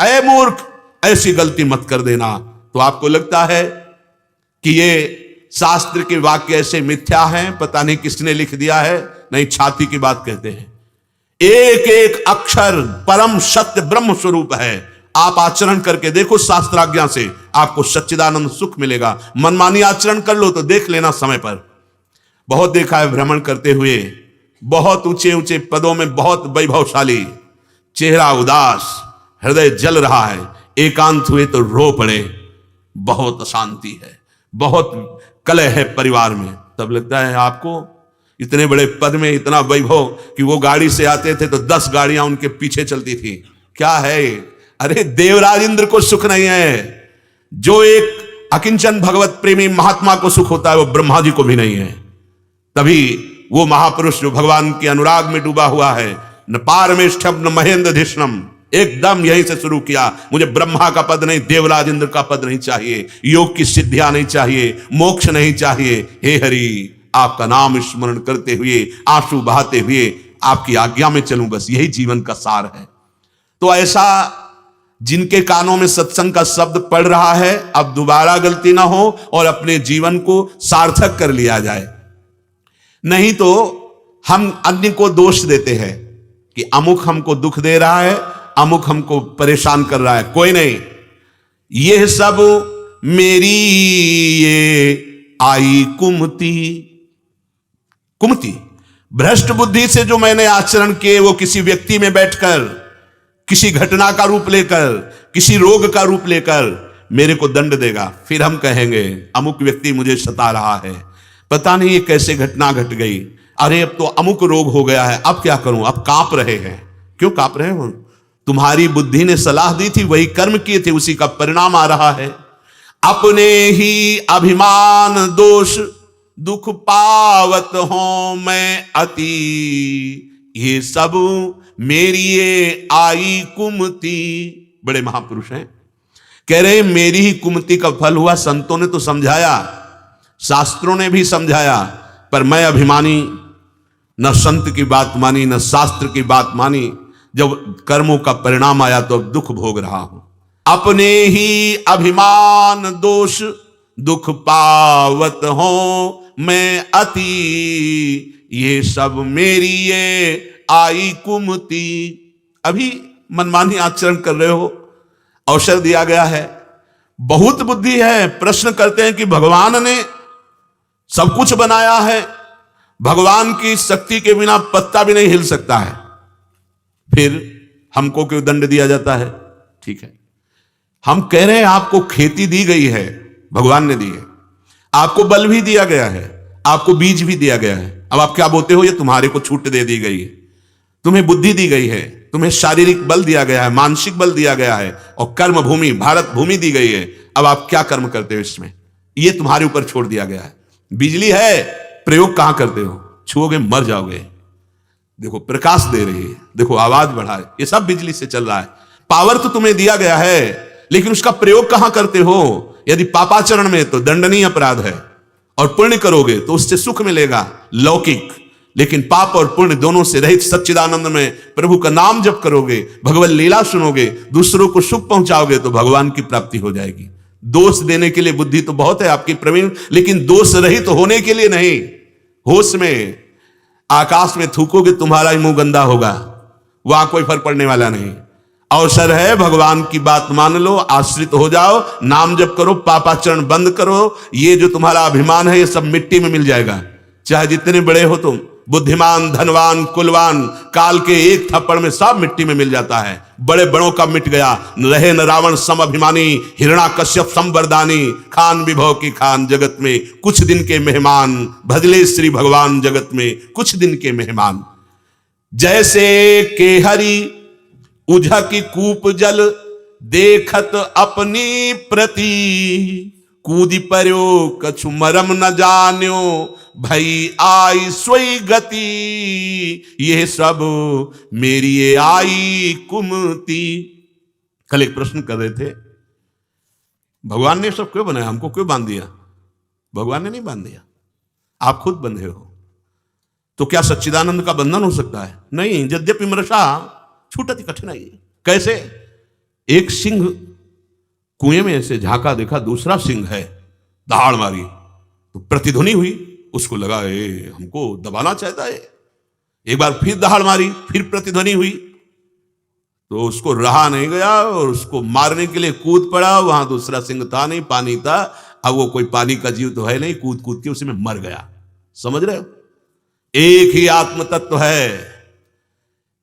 अय मूर्ख, ऐसी गलती मत कर देना। तो आपको लगता है कि ये शास्त्र के वाक्य ऐसे मिथ्या हैं, पता नहीं किसने लिख दिया है? नहीं, छाती की बात कहते हैं। एक एक अक्षर परम सत्य ब्रह्म स्वरूप है। आप आचरण करके देखो शास्त्राज्ञा से, आपको सच्चिदानंद सुख मिलेगा। मनमानी आचरण कर लो तो देख लेना समय पर। बहुत देखा है भ्रमण करते हुए, बहुत ऊंचे ऊंचे पदों में, बहुत वैभवशाली, चेहरा उदास, हृदय जल रहा है, एकांत हुए तो रो पड़े, बहुत अशांति है, बहुत कलह है परिवार में। तब लगता है आपको इतने बड़े पद में इतना वैभव कि वो गाड़ी से आते थे तो 10 गाड़ियां उनके पीछे चलती थी। क्या है? अरे देवराज इंद्र को सुख नहीं है। जो एक अकिंचन भगवत प्रेमी महात्मा को सुख होता है वो ब्रह्मा जी को भी नहीं है। तभी वो महापुरुष जो भगवान के अनुराग में डूबा हुआ है, न पारमेष्ठम न महेंद्र धिष्णम, एकदम यहीं से शुरू किया, मुझे ब्रह्मा का पद नहीं, देवराज इंद्र का पद नहीं चाहिए, योग की सिद्धियां नहीं चाहिए, मोक्ष नहीं चाहिए। हे हरि, आपका नाम स्मरण करते हुए, आंसू बहाते हुए आपकी आज्ञा में चलूं, बस यही जीवन का सार है। तो ऐसा जिनके कानों में सत्संग का शब्द पड़ रहा है, अब दोबारा गलती ना हो और अपने जीवन को सार्थक कर लिया जाए। नहीं तो हम अन्य को दोष देते हैं कि अमुक हमको दुख दे रहा है, अमुक हमको परेशान कर रहा है। कोई नहीं, ये सब मेरी ये आई कुमति, कुमति भ्रष्ट बुद्धि से जो मैंने आचरण किए, वो किसी व्यक्ति में बैठकर, किसी घटना का रूप लेकर, किसी रोग का रूप लेकर मेरे को दंड देगा। फिर हम कहेंगे अमुक व्यक्ति मुझे सता रहा है, पता नहीं ये कैसे घटना घट गई, अरे अब तो अमुक रोग हो गया है, अब क्या करूं? अब कांप रहे हैं। क्यों कांप रहे हो? तुम्हारी बुद्धि ने सलाह दी थी, वही कर्म किए थे, उसी का परिणाम आ रहा है। अपने ही अभिमान दोष दुख पावत हो मैं अति, ये सब मेरी ये आई कुमति। बड़े महापुरुष हैं, कह रहे मेरी ही कुमति का फल हुआ। संतों ने तो समझाया, शास्त्रों ने भी समझाया, पर मैं अभिमानी, न संत की बात मानी न शास्त्र की बात मानी। जब कर्मों का परिणाम आया तो अब दुख भोग रहा हूं। अपने ही अभिमान दोष दुख पावत हो मैं अति, ये सब मेरी ये आई कुमति। अभी मनमानी आचरण कर रहे हो, अवसर दिया गया है, बहुत बुद्धि है। प्रश्न करते हैं कि भगवान ने सब कुछ बनाया है, भगवान की शक्ति के बिना पत्ता भी नहीं हिल सकता है, फिर हमको क्यों दंड दिया जाता है? ठीक है, हम कह रहे हैं आपको खेती दी गई है, भगवान ने दी है, आपको बल भी दिया गया है, आपको बीज भी दिया गया है। अब आप क्या बोलते हो? ये तुम्हारे को छूट दे दी गई है, तुम्हें बुद्धि दी गई है, तुम्हें शारीरिक बल दिया गया है, मानसिक बल दिया गया है, और कर्म भूमि भारत भूमि दी गई है। अब आप क्या कर्म करते हो इसमें? ये तुम्हारे ऊपर छोड़ दिया गया है। बिजली है, प्रयोग कहां करते हो? छुओगे मर जाओगे। देखो प्रकाश दे रही है, देखो आवाज बढ़ा है, ये सब बिजली से चल रहा है। पावर तो तुम्हें दिया गया है, लेकिन उसका प्रयोग कहां करते हो? यदि पापाचरण में तो दंडनीय अपराध है, और पुण्य करोगे तो उससे सुख मिलेगा लौकिक। लेकिन पाप और पुण्य दोनों से रहित सच्चिदानंद में प्रभु का नाम जप करोगे, भगवत लीला सुनोगे, दूसरों को सुख पहुंचाओगे तो भगवान की प्राप्ति हो जाएगी। दोष देने के लिए बुद्धि तो बहुत है आपकी प्रवीण, लेकिन दोष रहित होने के लिए नहीं। होश में आकाश में थूकोगे तुम्हारा ही मुंह गंदा होगा, वहां कोई फर्क पड़ने वाला नहीं। अवसर है, भगवान की बात मान लो, आश्रित हो जाओ, नाम जप करो, पापाचरण बंद करो। ये जो तुम्हारा अभिमान है ये सब मिट्टी में मिल जाएगा। चाहे जितने बड़े हो तुम, बुद्धिमान, धनवान, कुलवान, काल के एक थप्पड़ में सब मिट्टी में मिल जाता है। बड़े बड़ों का मिट गया, रहे न रावण सम अभिमानी, हिरण्याकश्यप संवरदानी, खान विभव की खान जगत में कुछ दिन के मेहमान, भजले श्री भगवान जगत में कुछ दिन के मेहमान। जैसे के हरि उझकी कूप जल देखत अपनी प्रति, कूदी पर्यो कछु मरम न जान्यो, भई आई सोई गति, ये सब मेरी ये आई कुमति। कल एक प्रश्न कर रहे थे, भगवान ने सब क्यों बनाया, हमको क्यों बांध दिया? भगवान ने नहीं बांध दिया, आप खुद बंधे हो। तो क्या सच्चिदानंद का बंधन हो सकता है? नहीं। यद्यपि मृषा छूटति कठिनाई। कैसे? एक सिंह कुएं में ऐसे झांका, देखा दूसरा सिंह है, दहाड़ मारी तो प्रतिध्वनि हुई, उसको लगा ए हमको दबाना चाहता है। एक बार फिर दहाड़ मारी, फिर प्रतिध्वनि हुई तो उसको रहा नहीं गया और उसको मारने के लिए कूद पड़ा। वहां दूसरा सिंह था नहीं, पानी था। अब वो कोई पानी का जीव तो है नहीं, कूद कूद के उसमें मर गया। समझ रहे हो? एक ही आत्म तत्व है।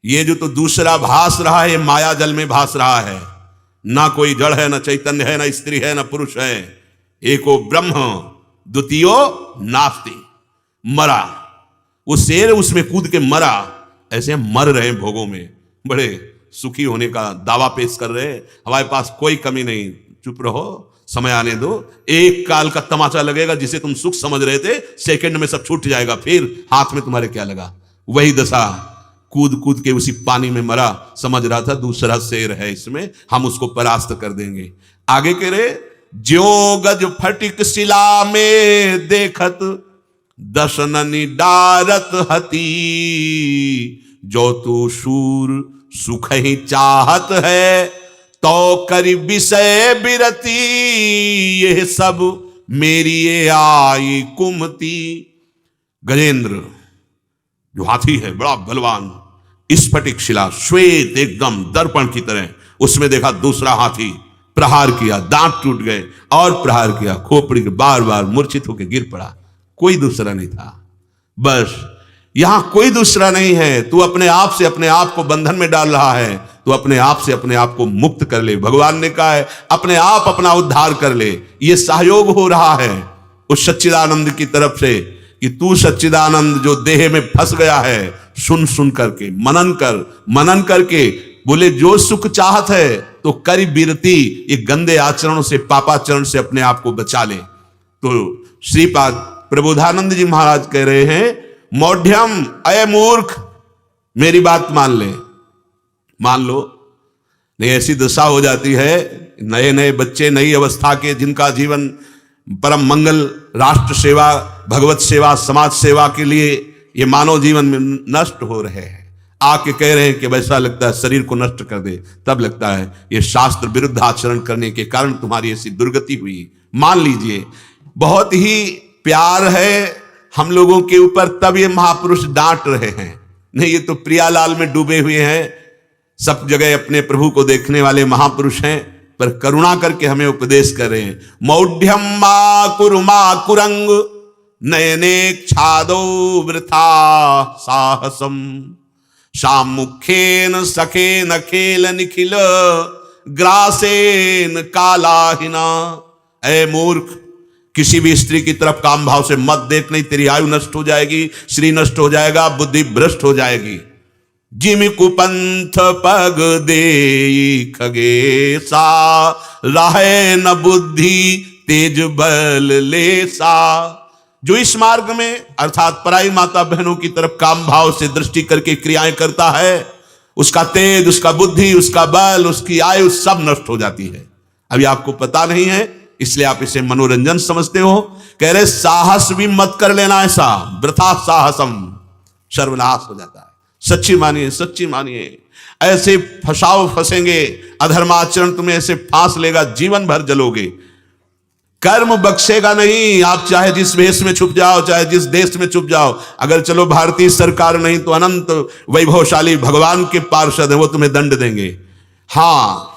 ये जो तो दूसरा भास रहा है, ये माया जल में भास रहा है। ना कोई जड़ है, ना चैतन्य है, ना स्त्री है, ना पुरुष है। एको ब्रह्म द्वितीयो नास्ति। मरा वो शेर, उसमें कूद के मरा। ऐसे हम मर रहे हैं भोगों में, बड़े सुखी होने का दावा पेश कर रहे हैं। हमारे पास कोई कमी नहीं, चुप रहो, समय आने दो। एक काल का तमाचा लगेगा, जिसे तुम सुख समझ रहे थे, सेकंड में सब छूट जाएगा। फिर हाथ में तुम्हारे क्या लगा? वही दशा, कूद कूद के उसी पानी में मरा। समझ रहा था दूसरा शेर है इसमें, हम उसको परास्त कर देंगे। आगे कह रहे, ज्यो गज फटिक शिला में देखत दशननि डारत हती, जो तू शूर सुख ही चाहत है, तो करी विषय बिरती, ये सब मेरी ये आई कुमति। गजेंद्र जो हाथी है, बड़ा बलवान, स्फटिक शिला, श्वेत एकदम दर्पण की तरह, उसमें देखा दूसरा हाथी, प्रहार किया, दांत टूट गए और प्रहार किया, खोपड़ी के बार बार मूर्छित होकर गिर पड़ा। कोई दूसरा नहीं था। बस यहां कोई दूसरा नहीं है। तू अपने आप से अपने आप को बंधन में डाल रहा है। तू अपने आप से अपने आप को मुक्त कर ले। भगवान ने कहा है अपने आप अपना उद्धार कर ले। ये सहयोग हो रहा है उस सच्चिदानंद की तरफ से कि तू सच्चिदानंद जो देह में फंस गया है, सुन सुन करके मनन करके बोले जो सुख चाहत है तो करी बिरती, ये गंदे आचरणों से, पापाचरण से अपने आप को बचा ले। तो श्रीपाद प्रबोधानंद जी महाराज कह रहे हैं, मौढ़्यम अय मूर्ख, मेरी बात मान ले, मान लो। नहीं ऐसी दशा हो जाती है, नए नए बच्चे नई अवस्था के, जिनका जीवन परम मंगल, राष्ट्र सेवा, भगवत सेवा, समाज सेवा के लिए ये मानव जीवन में नष्ट हो रहे हैं। आके कह रहे हैं कि वैसा लगता है शरीर को नष्ट कर दे, तब लगता है ये शास्त्र विरुद्ध आचरण करने के कारण तुम्हारी ऐसी दुर्गति हुई। मान लीजिए बहुत ही प्यार है हम लोगों के ऊपर, तब ये महापुरुष डांट रहे हैं। नहीं ये तो प्रियालाल में डूबे हुए हैं, सब जगह अपने प्रभु को देखने वाले महापुरुष हैं, पर करुणा करके हमें उपदेश कर रहे हैं। मौढ़्यम मा कुरंग नयने छादो वृथा साहसम, सामुखेन सखेन खेल निखिल ग्रासेन कालाहिना। ऐ मूर्ख, किसी भी स्त्री की तरफ काम भाव से मत देख, नहीं तेरी आयु नष्ट हो जाएगी, श्री नष्ट हो जाएगा, बुद्धि भ्रष्ट हो जाएगी। जिमि कुपंथ पग दे खगेसा, राहे न बुद्धि तेज बल लेसा। जो इस मार्ग में अर्थात पराई माता बहनों की तरफ काम भाव से दृष्टि करके क्रियाएं करता है, उसका तेज, उसका बुद्धि, उसका बल, उसकी आयु सब नष्ट हो जाती है। अभी आपको पता नहीं है इसलिए आप इसे मनोरंजन समझते हो। कह रहे साहस भी मत कर लेना ऐसा, वृथा साहसम, सर्वनाश हो जाता है। सच्ची मानिए, सच्ची मानिए, ऐसे फंसेंगे, अधर्माचरण तुम्हें ऐसे फांस लेगा, जीवन भर जलोगे। कर्म बख्शेगा नहीं। आप चाहे जिस भेष में छुप जाओ, चाहे जिस देश में छुप जाओ, अगर चलो भारतीय सरकार नहीं तो अनंत वैभवशाली भगवान के पार्षद है, वो तुम्हें दंड देंगे। हाँ,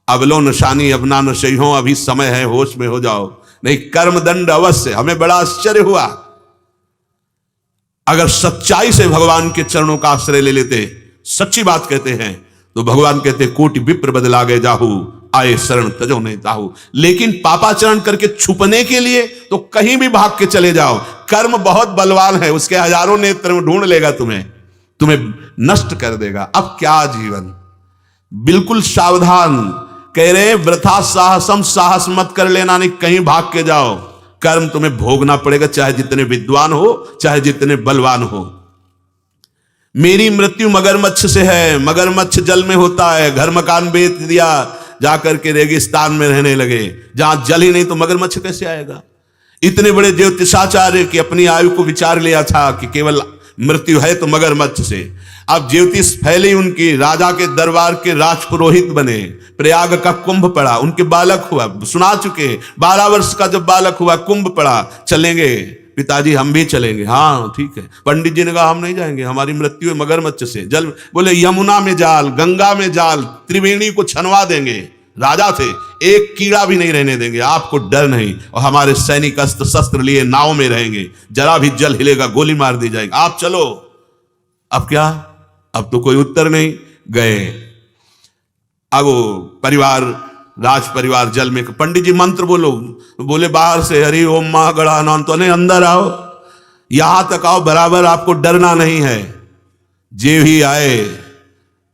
अब लो नशानी अब ना नशे हो, अभी समय है, होश में हो जाओ। नहीं, कर्म दंड अवश्य। हमें बड़ा आश्चर्य हुआ, अगर सच्चाई से भगवान के चरणों का आश्रय ले लेते, सच्ची बात कहते हैं, तो भगवान कहते कोटि विप्र बदला गए जाहू, आए शरण तजो नहीं ताहू। लेकिन पापाचरण करके छुपने के लिए तो कहीं भी भाग के चले जाओ। कर्म बहुत बलवान है, उसके हजारों नेत्र ढूंढ लेगा तुम्हें नष्ट कर देगा। अब क्या जीवन, बिल्कुल सावधान। कह रहे वृथा साहसम, साहस मत कर लेना, नहीं कहीं भाग के जाओ। कर्म तुम्हें भोगना पड़ेगा, चाहे जितने विद्वान हो, चाहे जितने बलवान हो। मेरी मृत्यु मगरमच्छ से है, मगरमच्छ जल में होता है। घर मकान बेच दिया, जाकर के रेगिस्तान में रहने लगे, जहां जल ही नहीं तो मगरमच्छ कैसे आएगा। इतने बड़े ज्योतिषाचार्य की अपनी आयु को विचार लिया था कि केवल मृत्यु है तो मगरमच्छ से। अब ज्योतिष फैली उनकी, राजा के दरबार के राजपुरोहित बने, प्रयाग का कुंभ पड़ा, उनके बालक हुआ, सुना चुके, 12 वर्ष का जब बालक हुआ कुंभ पड़ा, चलेंगे पिताजी हम भी चलेंगे। हाँ ठीक है। पंडित जी ने कहा हम नहीं जाएंगे, हमारी मृत्यु है मगरमच्छ से। जल बोले यमुना में जाल, गंगा में जाल, त्रिवेणी को छनवा देंगे। राजा थे, एक कीड़ा भी नहीं रहने देंगे, आपको डर नहीं। और हमारे सैनिक अस्त्र शस्त्र लिए नाव में रहेंगे, जरा भी जल हिलेगा गोली मार दी जाएगी, आप चलो। अब क्या, अब तो कोई उत्तर नहीं। गए, अब वो परिवार, राज परिवार जल में, पंडित जी मंत्र बोलो, बोले बाहर से हरि ओम मां गणानां, तो नहीं अंदर आओ, यहां तक आओ, बराबर आपको डरना नहीं है। जे भी आए,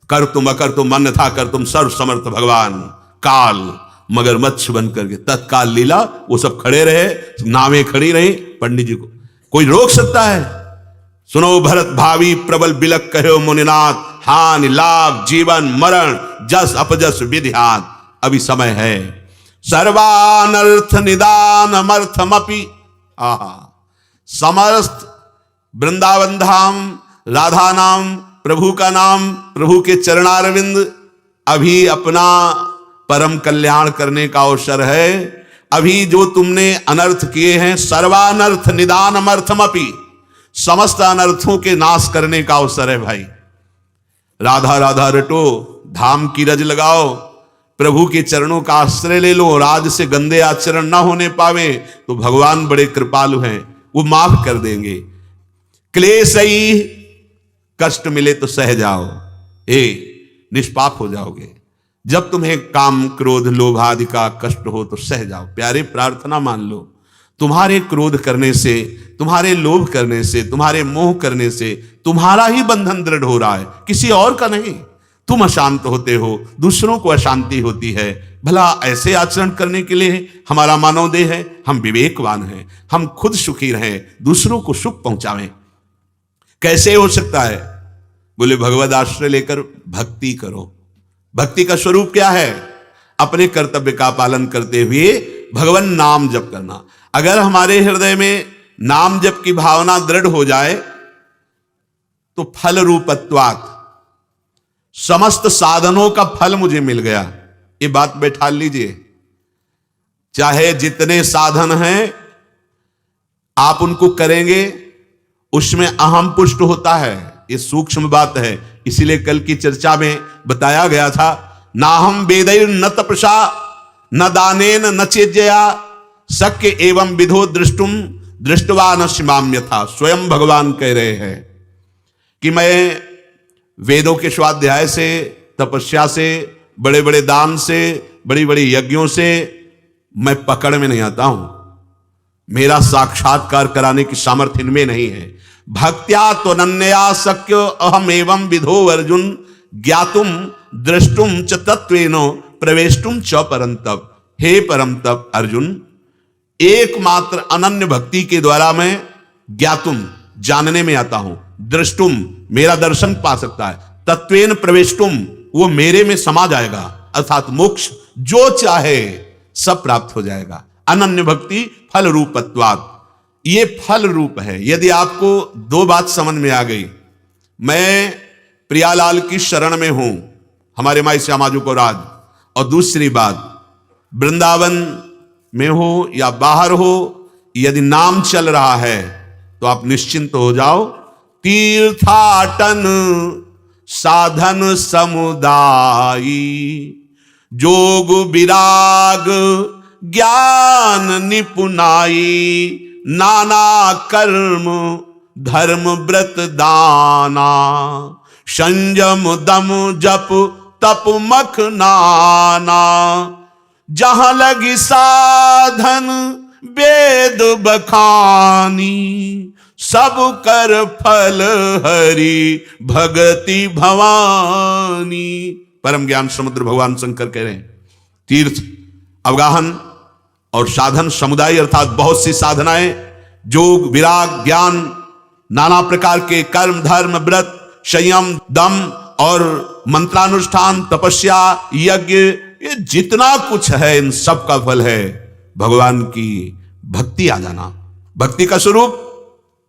कर तुम अकर तुम अन्यथा कर तुम सर्व समर्थ भगवान काल मगरमच्छ बन करके तत्काल लीला। वो सब खड़े रहे, नावें खड़ी रही, पंडित जी को कोई रोक सकता है? सुनो भरत भावी प्रबल बिलक कहो मुनिनाथ, हानि लाभ जीवन मरण जस अपजस विधिहात। अभी समय है। सर्वानर्थ निदान अमर्थमपि, समस्त वृंदावन धाम, राधा नाम, प्रभु का नाम, प्रभु के चरणारविंद, अभी अपना परम कल्याण करने का अवसर है। अभी जो तुमने अनर्थ किए हैं, सर्वानर्थ निदान अमर्थमपि, समस्त अनर्थों के नाश करने का अवसर है भाई। राधा राधा रटो, धाम की रज लगाओ, प्रभु के चरणों का आश्रय ले लो। राज से गंदे आचरण ना होने पावे तो भगवान बड़े कृपालु हैं, वो माफ कर देंगे। क्लेश ही, कष्ट मिले तो सह जाओ, निष्पाप हो जाओगे। जब तुम्हें काम क्रोध लोभ आदि का कष्ट हो तो सह जाओ। प्यारे प्रार्थना मान लो, तुम्हारे क्रोध करने से, तुम्हारे लोभ करने से, तुम्हारे मोह करने से तुम्हारा ही बंधन दृढ़ हो रहा है, किसी और का नहीं। तुम अशांत होते हो, दूसरों को अशांति होती है। भला ऐसे आचरण करने के लिए हमारा मानव देह है, हम विवेकवान हैं, हम खुद सुखी रहें, दूसरों को सुख पहुंचावें। कैसे हो सकता है? बोले भगवद आश्रय लेकर भक्ति करो। भक्ति का स्वरूप क्या है? अपने कर्तव्य का पालन करते हुए भगवान नाम जप करना। अगर हमारे हृदय में नाम जप की भावना दृढ़ हो जाए तो फल रूपत्वात्, समस्त साधनों का फल मुझे मिल गया, ये बात बैठा लीजिए। चाहे जितने साधन हैं आप उनको करेंगे, उसमें अहम पुष्ट होता है, ये सूक्ष्म बात है। इसीलिए कल की चर्चा में बताया गया था, ना हम वेदैर न तपसा न दानेन न चेज्या शक्य एवं विधो दृष्टुम दृष्टवा न शिमाम्य था। स्वयं भगवान कह रहे हैं कि मैं वेदों के स्वाध्याय से, तपस्या से, बड़े बड़े दान से, बड़ी बड़ी यज्ञों से मैं पकड़ में नहीं आता हूं। मेरा साक्षात्कार कराने की सामर्थ्य इनमें नहीं है। भक्त्या त्वनन्या शक्य अहम एवं विधो अर्जुन ज्ञातुम दृष्टुम च तत्वेनो प्रवेष्टुम च परंतप। हे परमतप अर्जुन, एकमात्र अनन्य भक्ति के द्वारा मैं ज्ञातुम जानने में आता हूं, दृष्टुम मेरा दर्शन पा सकता है, तत्वेन प्रवेष्टुम वो मेरे में समा जाएगा, अर्थात मोक्ष जो चाहे सब प्राप्त हो जाएगा। अनन्य भक्ति फल रूपत्वात्, ये फल रूप है। यदि आपको दो बात समझ में आ गई, मैं प्रियालाल की शरण में हूं, हमारे माई श्यामाजू को राज, और दूसरी बात वृंदावन में हो या बाहर हो, यदि नाम चल रहा है तो आप निश्चिंत हो जाओ। तीर्थाटन साधन समुदायी जोग विराग ज्ञान निपुनाई नाना कर्म धर्म व्रत दाना संयम दम जप तप मख नाना जहां लगी साधन वेद बखानी सब कर फल हरि भगति भवानी। परम ज्ञान समुद्र भगवान शंकर कह रहे हैं, तीर्थ अवगाहन और साधन समुदाय अर्थात बहुत सी साधनाएं, योग विराग ज्ञान, नाना प्रकार के कर्म धर्म व्रत संयम दम और मंत्रानुष्ठान तपस्या यज्ञ, ये जितना कुछ है इन सब का फल है भगवान की भक्ति आ जाना। भक्ति का स्वरूप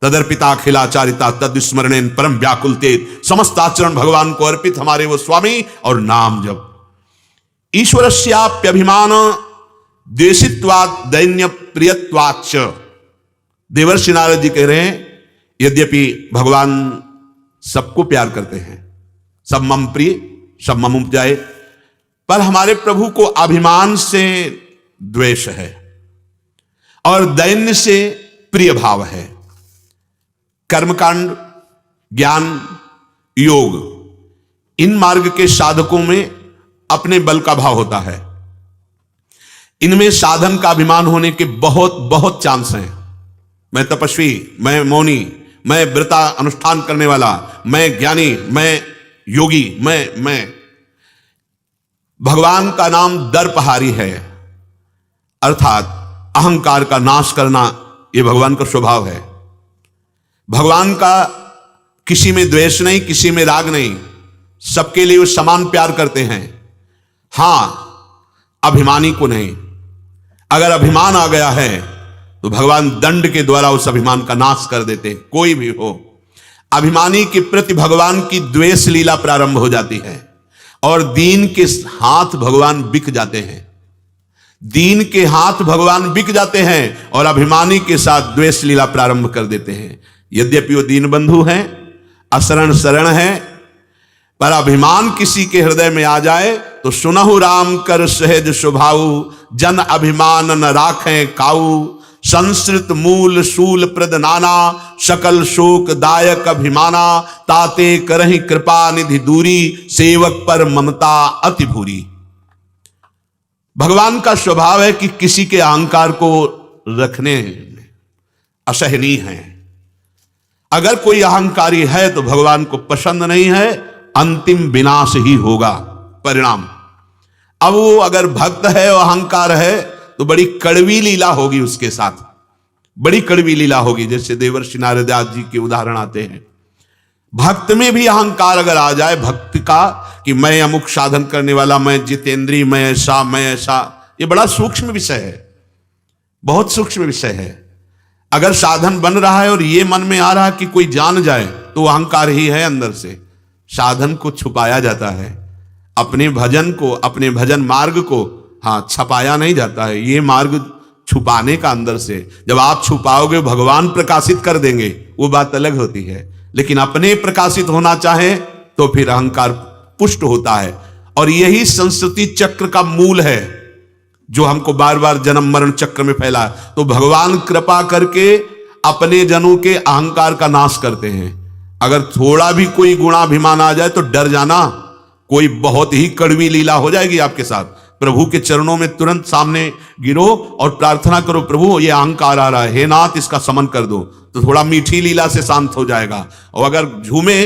तदर्पिता अखिलाचारिता तद्स्मरणेन परम व्याकुल तेज, समस्त आचरण भगवान को अर्पित हमारे वो स्वामी। और नाम जप। ईश्वरस्याप्यभिमान द्वेषित्वात् दैन्य प्रियत्वाच्च। देवर्षि नारद जी कह रहे हैं यद्यपि भगवान सबको प्यार करते हैं, सब मम प्रिय सब मम उपजाए, पर हमारे प्रभु को अभिमान से द्वेष है और दैन्य से प्रिय भाव है। कर्मकांड, ज्ञान, योग, इन मार्ग के साधकों में अपने बल का भाव होता है। इनमें साधन का अभिमान होने के बहुत बहुत चांस हैं। मैं तपस्वी, मैं मौनी, मैं व्रता अनुष्ठान करने वाला, मैं ज्ञानी, मैं योगी, मैं भगवान का नाम दर्पहारी है, अर्थात अहंकार का नाश करना यह भगवान का स्वभाव है। भगवान का किसी में द्वेष नहीं, किसी में राग नहीं, सबके लिए वो समान प्यार करते हैं। हां, अभिमानी को नहीं। अगर अभिमान आ गया है तो भगवान दंड के द्वारा उस अभिमान का नाश कर देते हैं। कोई भी हो, अभिमानी के प्रति भगवान की द्वेष लीला प्रारंभ हो जाती है और दीन के हाथ भगवान बिक जाते हैं। दीन के हाथ भगवान बिक जाते हैं और अभिमानी के साथ द्वेष लीला प्रारंभ कर देते हैं। यद्यपि वो दीन बंधु हैं, अशरण शरण है, पर अभिमान किसी के हृदय में आ जाए तो सुनहु राम कर सहज स्वभाऊ, जन अभिमान न राखें काऊ। संस्कृत मूल शूल प्रद नाना, सकल शोक दायक अभिमाना। ताते करहि कृपा निधि दूरी, सेवक पर ममता अति भूरी। भगवान का स्वभाव है कि किसी के अहंकार को रखने असहनीय है। अगर कोई अहंकारी है तो भगवान को पसंद नहीं है, अंतिम विनाश ही होगा परिणाम। अब वो अगर भक्त है और अहंकार है तो बड़ी कड़वी लीला होगी उसके साथ, बड़ी कड़वी लीला होगी। जैसे देवर्षि नारद जी के उदाहरण आते हैं। भक्त में भी अहंकार अगर आ जाए भक्त का कि मैं अमुक साधन करने वाला, मैं जितेंद्री, मैं ऐसा, ये बड़ा सूक्ष्म विषय है, बहुत सूक्ष्म विषय है। अगर साधन बन रहा है और ये मन में आ रहा है कि कोई जान जाए तो अहंकार ही है अंदर से। साधन को छुपाया जाता है, अपने भजन को, अपने भजन मार्ग को छपाया नहीं जाता है। ये मार्ग छुपाने का अंदर से, जब आप छुपाओगे भगवान प्रकाशित कर देंगे, वो बात अलग होती है। लेकिन अपने प्रकाशित होना चाहे तो फिर अहंकार पुष्ट होता है। और यही संस्कृति चक्र का मूल है जो हमको बार बार जन्म मरण चक्र में फैला। तो भगवान कृपा करके अपने जनों के अहंकार का नाश करते हैं। अगर थोड़ा भी कोई गुणाभिमान आ जाए तो डर जाना, कोई बहुत ही कड़वी लीला हो जाएगी आपके साथ। प्रभु के चरणों में तुरंत सामने गिरो और प्रार्थना करो, प्रभु ये अहंकार आ रहा है, हे नाथ इसका समन कर दो, तो थोड़ा मीठी लीला से शांत हो जाएगा। और अगर झूमे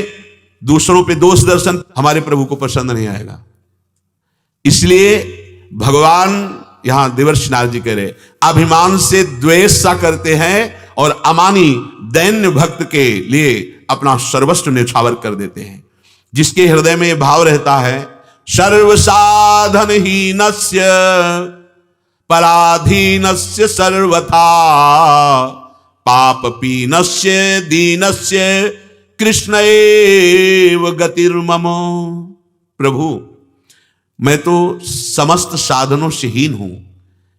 दूसरों पे दोष दर्शन, हमारे प्रभु को पसंद नहीं आएगा। इसलिए भगवान यहां देवर्षि नारद जी कह रहे अभिमान से द्वेष सा करते हैं और अमानी दैन्य भक्त के लिए अपना सर्वस्व न्यौछावर कर देते हैं। जिसके हृदय में यह भाव रहता है सर्व साधन हीनस्य पराधीनस्य सर्वथा, पाप पीनस्य दीनस्य कृष्ण एव गतिर्ममो। प्रभु मैं तो समस्त साधनों से हीन हूं।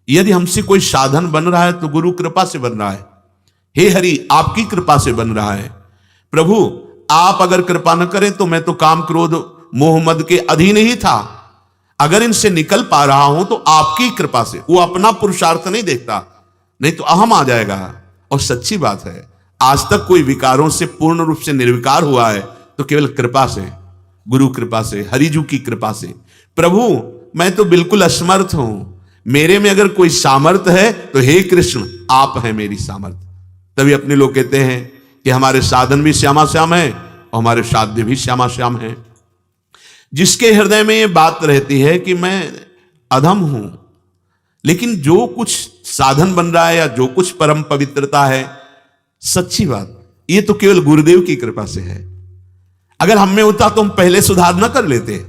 यदि हमसे कोई साधन बन रहा है तो गुरु कृपा से बन रहा है। हे हरि आपकी कृपा से बन रहा है। प्रभु आप अगर कृपा न करें तो मैं तो काम क्रोध मोह मद के अधीन ही था। अगर इनसे निकल पा रहा हूं तो आपकी कृपा से। वो अपना पुरुषार्थ नहीं देखता, नहीं तो अहम आ जाएगा। और सच्ची बात है, आज तक कोई विकारों से पूर्ण रूप से निर्विकार हुआ है तो केवल कृपा से, गुरु कृपा से, हरिजू की कृपा से। प्रभु मैं तो बिल्कुल असमर्थ हूं, मेरे में अगर कोई सामर्थ्य है तो हे कृष्ण आप हैं मेरी सामर्थ्य। तभी अपने लोग कहते हैं कि हमारे साधन भी श्यामा श्याम है और हमारे साध्य भी श्यामा श्याम है। जिसके हृदय में ये बात रहती है कि मैं अधम हूं, लेकिन जो कुछ साधन बन रहा है या जो कुछ परम पवित्रता है, सच्ची बात ये तो केवल गुरुदेव की कृपा से है। अगर हम में होता तो हम पहले सुधार न कर लेते,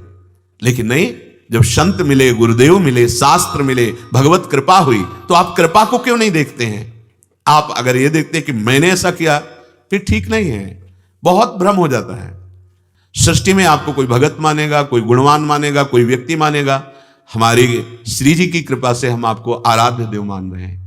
लेकिन नहीं, जब संत मिले, गुरुदेव मिले, शास्त्र मिले, भगवत कृपा हुई, तो आप कृपा को क्यों नहीं देखते हैं? आप अगर ये देखते कि मैंने ऐसा किया फिर ठीक नहीं है, बहुत भ्रम हो जाता है। सृष्टि में आपको कोई भगत मानेगा, कोई गुणवान मानेगा, कोई व्यक्ति मानेगा। हमारी श्री जी की कृपा से हम आपको आराध्य देव मान रहे हैं।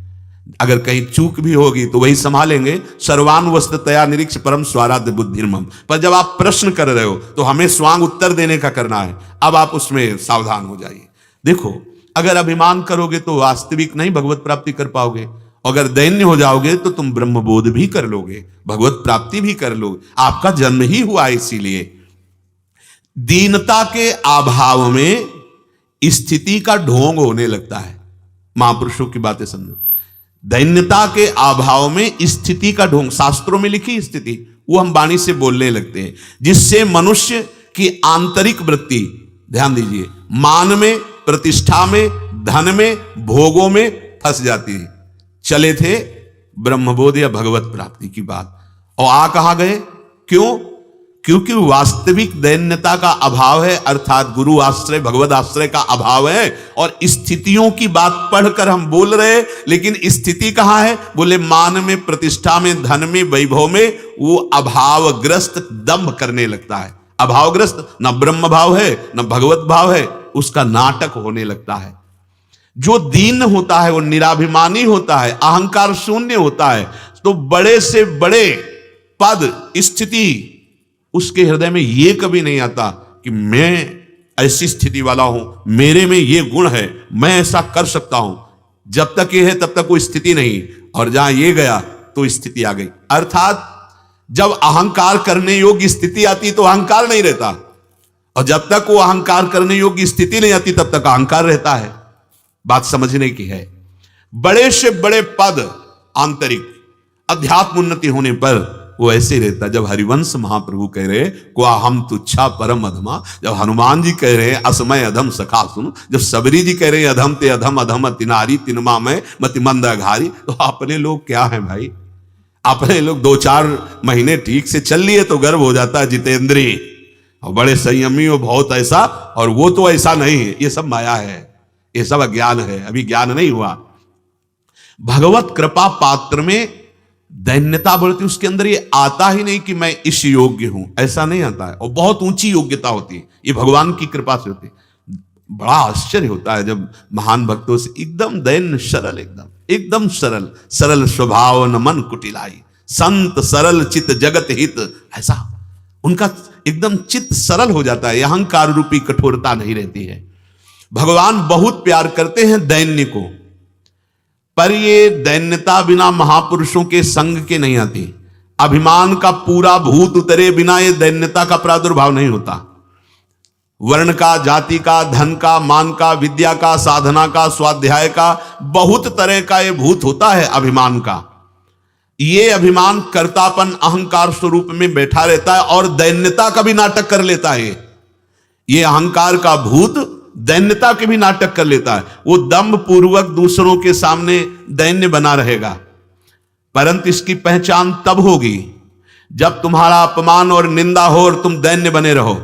अगर कहीं चूक भी होगी तो वही संभालेंगे। सर्वानुवस्ततया निरीक्ष परम स्वाराध्य बुद्धिर्मम। पर जब आप प्रश्न कर रहे हो तो हमें स्वांग उत्तर देने का करना है। अब आप उसमें सावधान हो जाइए। देखो, अगर अभिमान करोगे तो वास्तविक नहीं भगवत प्राप्ति कर पाओगे। अगर दैन्य हो जाओगे तो तुम ब्रह्मबोध भी कर लोगे, भगवत प्राप्ति भी कर लोगे। आपका जन्म ही हुआ इसीलिए। दीनता के अभाव में स्थिति का ढोंग होने लगता है। महापुरुषों की बातें समझो। दैन्यता के अभाव में स्थिति का ढोंग, शास्त्रों में लिखी स्थिति, वो हम वाणी से बोलने लगते हैं, जिससे मनुष्य की आंतरिक वृत्ति, ध्यान दीजिए, मान में, प्रतिष्ठा में, धन में, भोगों में फंस जाती है। चले थे ब्रह्मबोध या भगवत प्राप्ति की बात, और आ कहां गए? क्यों? क्योंकि वास्तविक दैन्यता का अभाव है, अर्थात गुरु आश्रय, भगवत आश्रय का अभाव है। और स्थितियों की बात पढ़कर हम बोल रहे, लेकिन स्थिति कहां है? बोले मान में, प्रतिष्ठा में, धन में, वैभव में। वो अभावग्रस्त दंभ करने लगता है। अभावग्रस्त, न ब्रह्म भाव है न भगवत भाव है, उसका नाटक होने लगता है। जो दीन होता है वो निराभिमानी होता है, अहंकार शून्य होता है। तो बड़े से बड़े पद, स्थिति, उसके हृदय में ये कभी नहीं आता कि मैं ऐसी स्थिति वाला हूं, मेरे में ये गुण है, मैं ऐसा कर सकता हूं। जब तक ये है तब तक कोई स्थिति नहीं, और जहां ये गया तो स्थिति आ गई। अर्थात जब अहंकार करने योग्य स्थिति आती तो अहंकार नहीं रहता, और जब तक वो अहंकार करने योग्य स्थिति नहीं आती तब तक अहंकार रहता है। बात समझने की है। बड़े से बड़े पद, आंतरिक अध्यात्म उन्नति होने पर वो ऐसे रहता। जब हरिवंश महाप्रभु कह रहे को हम तुच्छा परम अधमा, जब हनुमान जी कह रहे असमय अधम सखा सुन, जब सबरी जी कह रहे अधम ते अधम अधम तिनारी तिनमा में मति मंद अघारी, तो अपने लोग क्या है भाई? अपने लोग 2-4 महीने ठीक से चल लिए तो गर्व हो जाता है जितेंद्री, और बड़े संयमी हो, बहुत ऐसा, और वो तो ऐसा नहीं है। ये सब माया है, ये सब अज्ञान है, अभी ज्ञान नहीं हुआ। भगवत कृपा पात्र में दैन्यता बढ़ती, उसके अंदर ये आता ही नहीं कि मैं इस योग्य हूं, ऐसा नहीं आता है। और बहुत ऊंची योग्यता होती है, ये भगवान की कृपा से होती है। बड़ा आश्चर्य होता है जब महान भक्तों से एकदम दैन्य, सरल, एकदम सरल, सरल स्वभाव न मन कुटिलाई, संत सरल चित जगत हित, ऐसा उनका एकदम चित्त सरल हो जाता है। अहंकार रूपी कठोरता नहीं रहती है। भगवान बहुत प्यार करते हैं दैन्य को, पर ये दैन्यता बिना महापुरुषों के संग के नहीं आती। अभिमान का पूरा भूत उतरे बिना ये दैन्यता का प्रादुर्भाव नहीं होता। वर्ण का, जाति का, धन का, मान का, विद्या का, साधना का, स्वाध्याय का, बहुत तरह का ये भूत होता है अभिमान का। ये अभिमान कर्तापन, अहंकार स्वरूप में बैठा रहता है और दैन्यता का भी नाटक कर लेता है। ये अहंकार का भूत दैन्यता के भी नाटक कर लेता है। वो दंभ पूर्वक दूसरों के सामने दैन्य बना रहेगा, परंतु इसकी पहचान तब होगी जब तुम्हारा अपमान और निंदा हो और तुम दैन्य बने रहो।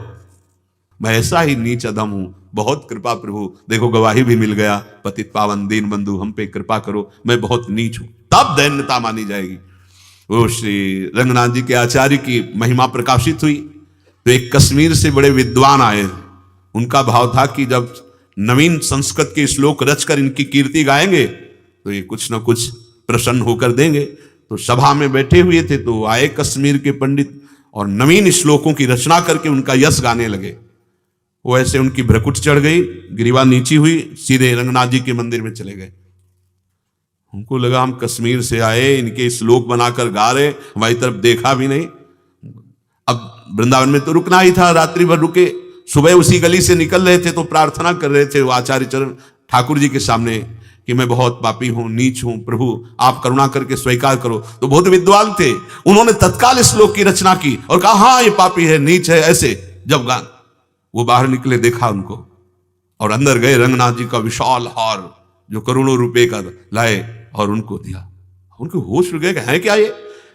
मैं ऐसा ही नीच अधम हूं, बहुत कृपा प्रभु, देखो गवाही भी मिल गया, पतित पावन दीन बंधु हम पे कृपा करो, मैं बहुत नीच हूं, तब दैन्यता मानी जाएगी। वो श्री रंगनाथ जी के आचार्य की महिमा प्रकाशित हुई तो एक कश्मीर से बड़े विद्वान आए। उनका भाव था कि जब नवीन संस्कृत के श्लोक रचकर इनकी कीर्ति गाएंगे तो ये कुछ ना कुछ प्रसन्न होकर देंगे। तो सभा में बैठे हुए थे तो आए कश्मीर के पंडित और नवीन श्लोकों की रचना करके उनका यश गाने लगे। वो ऐसे उनकी भ्रकुट चढ़ गई, ग्रीवा नीची हुई, सीधे रंगनाथ जी के मंदिर में चले गए। उनको लगा हम कश्मीर से आए, इनके श्लोक बनाकर गा रहे, हमारी तरफ देखा भी नहीं। अब वृंदावन में तो रुकना ही था, रात्रि भर रुके। सुबह उसी गली से निकल रहे थे तो प्रार्थना कर रहे थे आचार्य चरण ठाकुर जी के सामने कि मैं बहुत पापी हूं, नीच हूं, प्रभु आप करुणा करके स्वीकार करो। तो बहुत विद्वान थे, उन्होंने तत्काल श्लोक की रचना की और कहा हाँ ये पापी है, नीच है, ऐसे। जब वो बाहर निकले देखा उनको और अंदर गए, रंगनाथ जी का विशाल हार जो करोड़ों रुपए का लाए और उनको दिया। उनके होश उड़ गए, है क्या ये?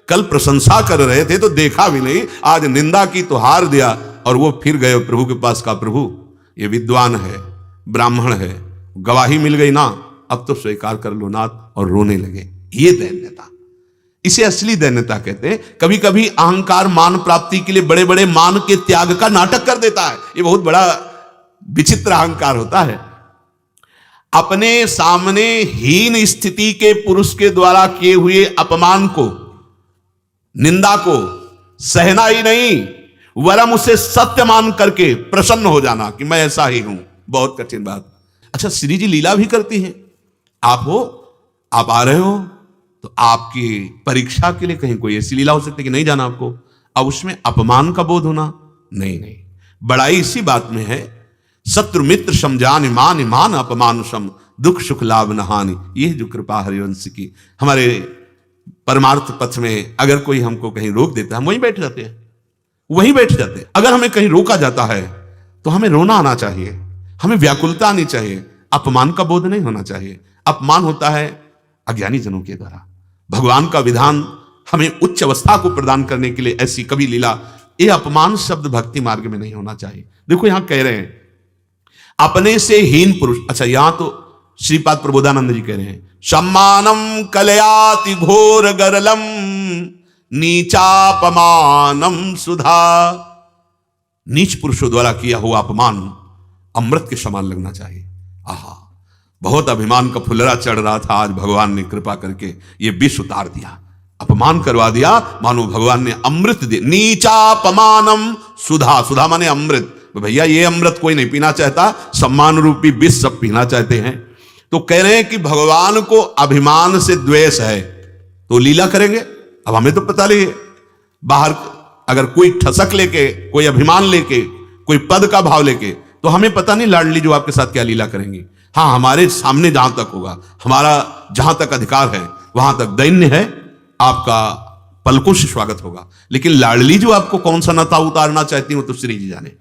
कल प्रशंसा कर रहे थे तो देखा भी नहीं, आज निंदा की तो हार दिया। और वो फिर गए प्रभु के पास, कहा प्रभु ये विद्वान है, ब्राह्मण है, गवाही मिल गई ना, अब तो स्वीकार कर लो नाथ, और रोने लगे। ये दैन्यता, इसे असली दैन्यता कहते हैं। कभी कभी अहंकार मान प्राप्ति के लिए बड़े बड़े मान के त्याग का नाटक कर देता है, ये बहुत बड़ा विचित्र अहंकार होता है। अपने सामने हीन स्थिति के पुरुष के द्वारा किए हुए अपमान को, निंदा को सहना ही नहीं, वरम उसे सत्य मान करके प्रसन्न हो जाना कि मैं ऐसा ही हूं, बहुत कठिन बात। अच्छा, श्री जी लीला भी करती हैं। आप हो, आप आ रहे हो, तो आपकी परीक्षा के लिए कहीं कोई ऐसी लीला हो सकती है कि नहीं जाना आपको, अब उसमें अपमान का बोध होना नहीं। नहीं, बड़ाई इसी बात में है, शत्रु मित्र समझान मान मान अपमान सम, दुख सुख लाभ न हानि। यह जो कृपा हरिवंश की, हमारे परमार्थ पथ में अगर कोई हमको कहीं रोक देता है, हम वहीं बैठ जाते हैं, वहीं बैठ जाते हैं। अगर हमें कहीं रोका जाता है तो हमें रोना आना चाहिए, हमें व्याकुलता आनी चाहिए, अपमान का बोध नहीं होना चाहिए। अपमान होता है अज्ञानी जनों के द्वारा। भगवान का विधान हमें उच्च अवस्था को प्रदान करने के लिए ऐसी कभी लीला, ये अपमान शब्द भक्ति मार्ग में नहीं होना चाहिए। देखो यहां कह रहे हैं अपने से हीन पुरुष। अच्छा, यहां तो श्रीपाद प्रबोधानंद जी कह रहे हैं सम्मानम कलयाति घोर गरलम नीचापमानम सुधा। नीच पुरुषों द्वारा किया हुआ अपमान अमृत के समान लगना चाहिए। आहा, बहुत अभिमान का फुलरा चढ़ रहा था, आज भगवान ने कृपा करके ये विष उतार दिया, अपमान करवा दिया, मानो भगवान ने अमृत दे। नीचापमानम सुधा, सुधा माने अमृत। तो भैया ये अमृत कोई नहीं पीना चाहता, सम्मान रूपी विष सब पीना चाहते हैं। तो कह रहे हैं कि भगवान को अभिमान से द्वेष है तो लीला करेंगे। अब हमें तो पता नहीं है, बाहर अगर कोई ठसक लेके, कोई अभिमान लेके, कोई पद का भाव लेके, तो हमें पता नहीं लाडली जो आपके साथ क्या लीला करेंगी। हाँ, हमारे सामने जहां तक होगा, हमारा जहां तक अधिकार है वहां तक दैन्य है, आपका पलकों से स्वागत होगा। लेकिन लाडली जो आपको कौन सा नता उतारना चाहती हो तो श्री जी जाने।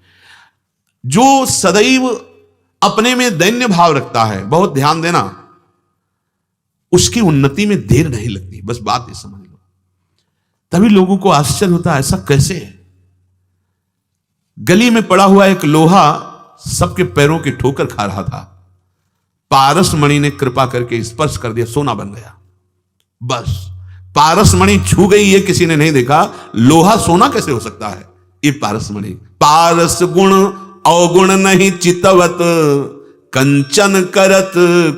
जो सदैव अपने में दैन्य भाव रखता है, बहुत ध्यान देना, उसकी उन्नति में देर नहीं लगती, बस बात ये समझ लो। तभी लोगों को आश्चर्य होता है ऐसा कैसे है। गली में पड़ा हुआ एक लोहा सबके पैरों की ठोकर खा रहा था, पारस मणि ने कृपा करके स्पर्श कर दिया, सोना बन गया। बस पारस मणि छू गई, ये किसी ने नहीं देखा। लोहा सोना कैसे हो सकता है? ये पारस मणि। पारस गुण अवगुण नहीं चितवत, कंचन करत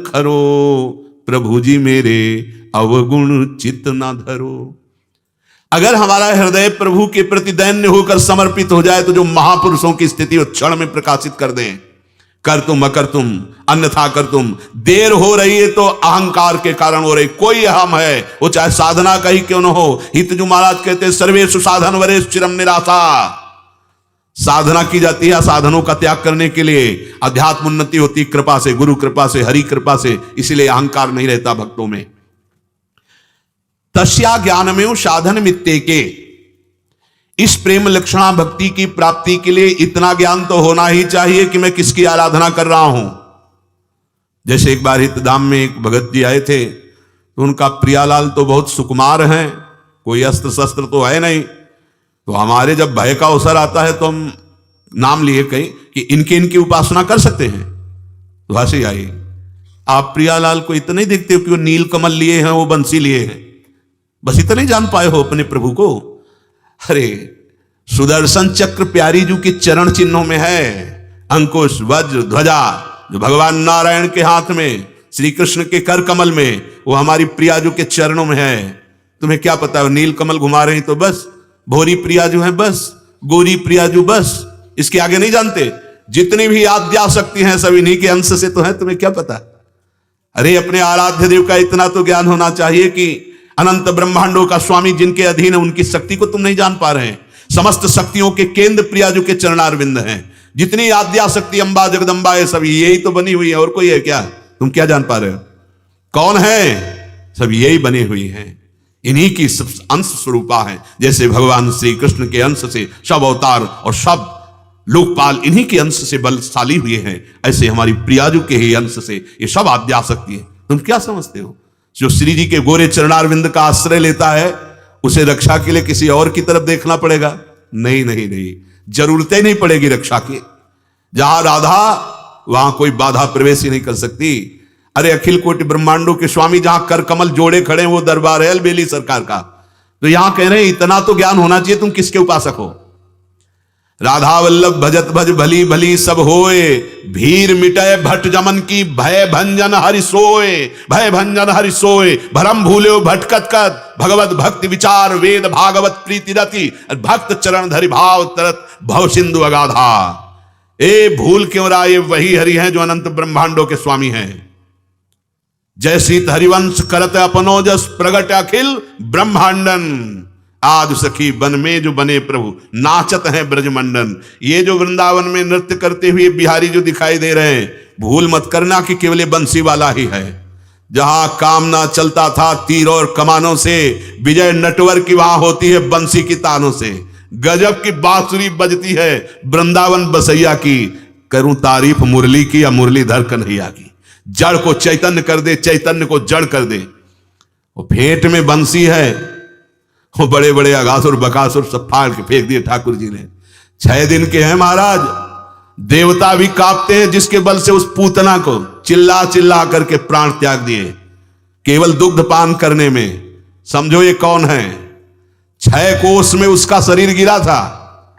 खरो, प्रभु जी मेरे अवगुण चित न धरो। अगर हमारा हृदय प्रभु के प्रति दैन्य होकर समर्पित हो जाए तो जो महापुरुषों की स्थिति क्षण में प्रकाशित कर दें। कर तुम अकर तुम अन्यथा कर तुम। देर हो रही है तो अहंकार के कारण हो रही, कोई हम है, वो चाहे साधना का ही क्यों न हो। हितजू महाराज कहते हैं सर्वेषु साधन वरेष चिरम निराशा। साधना की जाती है साधनों का त्याग करने के लिए, अध्यात्म उन्नति होती कृपा से, गुरु कृपा से, हरि कृपा से, इसलिए अहंकार नहीं रहता भक्तों में। तस्या ज्ञानमेव साधन मित्तेके, इस प्रेम लक्षणा भक्ति की प्राप्ति के लिए इतना ज्ञान तो होना ही चाहिए कि मैं किसकी आराधना कर रहा हूं। जैसे एक बार हितधाम में एक भगत जी आए थे, तो उनका प्रियालाल तो बहुत सुकुमार हैं, कोई अस्त्र शस्त्र तो है नहीं। तो हमारे जब भय का अवसर आता है तो हम नाम लिए कहीं कि इनके इनकी उपासना कर सकते हैं। तो हंसी आई, आप प्रियालाल को इतना ही देखते हो कि वो नील कमल लिए हैं, वो बंसी लिए हैं, बस इतना ही जान पाए हो अपने प्रभु को। अरे सुदर्शन चक्र प्यारी जी के चरण चिन्हों में है, अंकुश वज्र ध्वजा जो भगवान नारायण के हाथ में, श्री कृष्ण के कर कमल में, वो हमारी प्रिया जी के चरणों में है। तुम्हें क्या पता है नील कमल घुमा रहे हैं तो बस, भोरी प्रिया जो है बस, गोरी प्रिया जो बस, इसके आगे नहीं जानते। जितनी भी आद्या शक्ति हैं सब इन्हीं के अंश से तो है, तुम्हें क्या पता। अरे अपने आराध्य देव का इतना तो ज्ञान होना चाहिए कि अनंत ब्रह्मांडों का स्वामी जिनके अधीन है, उनकी शक्ति को तुम नहीं जान पा रहे हैं। समस्त शक्तियों के केंद्र प्रियाजू के चरणारविंद हैं। जितनी आद्या शक्ति अंबा जगदंबा है सब यही तो बनी हुई है, और कोई है क्या? तुम क्या जान पा रहे हो? कौन है? सब यही बनी हुई हैं, इन्हीं की सब अंश स्वरूपा है। जैसे भगवान श्री कृष्ण के अंश से सब अवतार और सब लोकपाल इन्हीं के अंश से बलशाली हुए हैं, ऐसे हमारी प्रियाजू के ही अंश से ये सब आद्या शक्ति है। तुम क्या समझते हो? जो श्री जी के गोरे चरणारविंद का आश्रय लेता है उसे रक्षा के लिए किसी और की तरफ देखना पड़ेगा? नहीं नहीं नहीं, जरूरतें नहीं पड़ेगी रक्षा की। जहां राधा वहां कोई बाधा प्रवेश ही नहीं कर सकती। अरे अखिल कोटि ब्रह्मांडों के स्वामी जहां कर कमल जोड़े खड़े हैं वो दरबार है अलबेली सरकार का, तो यहां कह रहे हैं इतना तो ज्ञान होना चाहिए तुम किसके उपासक हो। राधा वल्लभ भजत भज भली भली सब होए, भीर मिटय भट जमन की भय भंजन हरि सोए, भय भंजन हरि सोए, भरम भूल्यो भटकत कत, भगवत भक्ति विचार वेद भागवत प्रीति रति, भक्त चरण धरि भाव तरत भव सिंधु अगाधा। ए भूल क्यों रहा, ये वही हरि हैं जो अनंत ब्रह्मांडों के स्वामी हैं। जैसी हरिवंश करत अपनो जस प्रगट अखिल ब्रह्मांडन, आदि सखी बन में जो बने प्रभु नाचत हैं ब्रजमंडन। ये जो वृंदावन में नृत्य करते हुए बिहारी जो दिखाई दे रहे हैं, भूल मत करना कि केवल बंसी वाला ही है। जहां कामना चलता था तीर और कमानों से, विजय नटवर की वहां होती है बंसी की तानों से। गजब की बांसुरी बजती है वृंदावन बसैया की, करूं तारीफ मुरली की या मुरलीधर कन्हैया की। जड़ को चैतन्य कर दे, चैतन्य को जड़ कर दे। वो फेंट में बंसी है, वो बड़े बड़े अगासुर बकासुर सब फाड़ के फेंक दिए ठाकुर जी ने। 6 दिन के हैं महाराज, देवता भी कांपते हैं जिसके बल से उस पूतना को चिल्ला चिल्ला करके प्राण त्याग दिए केवल दुग्ध पान करने में। समझो ये कौन है। 6 कोस में उसका शरीर गिरा था,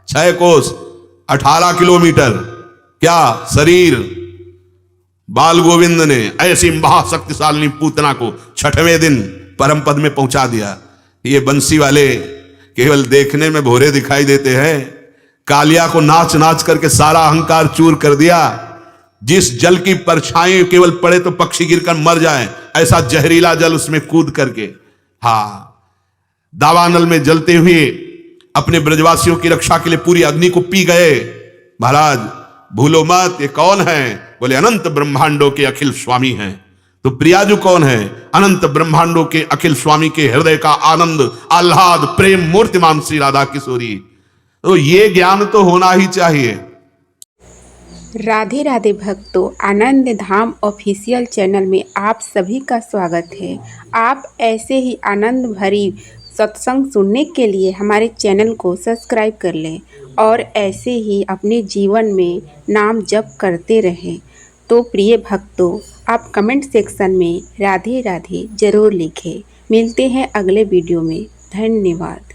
6 कोस 18 किलोमीटर क्या शरीर। बाल गोविंद ने ऐसी महाशक्तिशाली पूतना को 6वें दिन परम पद में पहुंचा दिया। ये बंसी वाले केवल देखने में भोरे दिखाई देते हैं, कालिया को नाच नाच करके सारा अहंकार चूर कर दिया। जिस जल की परछाई केवल पड़े तो पक्षी गिरकर मर जाए, ऐसा जहरीला जल उसमें कूद करके दावानल में जलते हुए अपने ब्रजवासियों की रक्षा के लिए पूरी अग्नि को पी गए। महाराज भूलो मत, ये कौन है? बोले अनंत ब्रह्मांडों के अखिल स्वामी हैं। तो प्रियाजू कौन है? अनंत ब्रह्मांडों के अखिल स्वामी के हृदय का आनंद आह्लाद प्रेम मूर्तिमान श्री राधा किशोरी। तो ये ज्ञान तो होना ही चाहिए। राधे राधे भक्तों, आनंद धाम ऑफिशियल चैनल में आप सभी का स्वागत है। आप ऐसे ही आनंद भरी सत्संग सुनने के लिए हमारे चैनल को सब्सक्राइब कर लें और ऐसे ही अपने जीवन में नाम जप करते रहें। तो प्रिय भक्तों, आप कमेंट सेक्शन में राधे राधे जरूर लिखें। मिलते हैं अगले वीडियो में। धन्यवाद।